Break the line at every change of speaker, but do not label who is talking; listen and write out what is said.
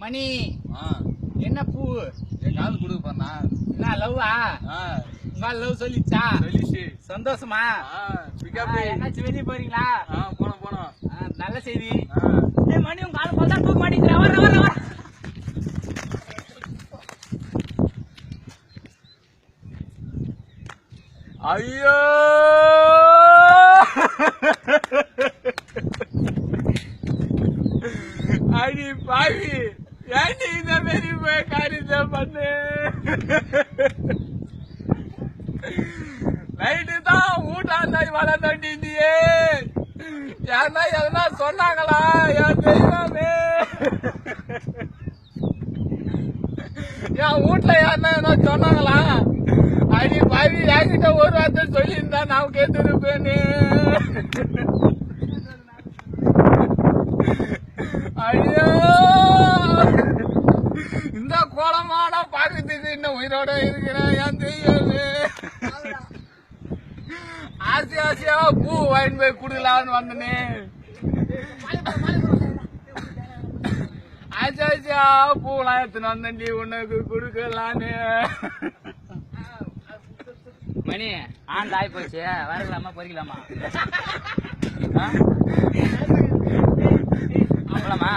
மணி என்ன பூ
என் காது கொடுக்க பண்ணா
என்ன லவ்வா உங்க லவ் சொல்லிச்சா
சொல்லிச்சு
சந்தோஷமா என்னாச்சும் வெளியே போறீங்களா
போனோம்
நல்ல செய்தி மணி உங்க கால போல தூக்க மாட்டேங்கிற வர
ஐயோ அடி பாவி ஏன்டி இந்த மாதிரி போய் காரியத்தை பண்ணு நைட்டு தான் வீட்டாந்தாய் வள தண்டிந்தியே யாருன்னா எதனா சொன்னாங்களா என் தெய்வமே என் வீட்டுல யாருன்னா என்ன சொன்னாங்களா அடி பாவி என்கிட்ட ஒரு வார்த்தை சொல்லியிருந்தா நான் கேட்டுருப்பேன்னு ஐயோ இந்த கோலமான பாக்கிறதுக்கு இன்னும் உயிரோட இருக்கிறேன் என் தெய்வமே ஆசையா பூ வாங்கி போய் குடுக்கலான்னு வந்தனே ஆசையா பூலாம் எடுத்துன்னு வந்தேன்டி உனக்கு குடுக்கலான்னு
மணி ஆண்டு ஆகி போச்சு வரலாமா பொறிக்கலாமா அவ்வளோமா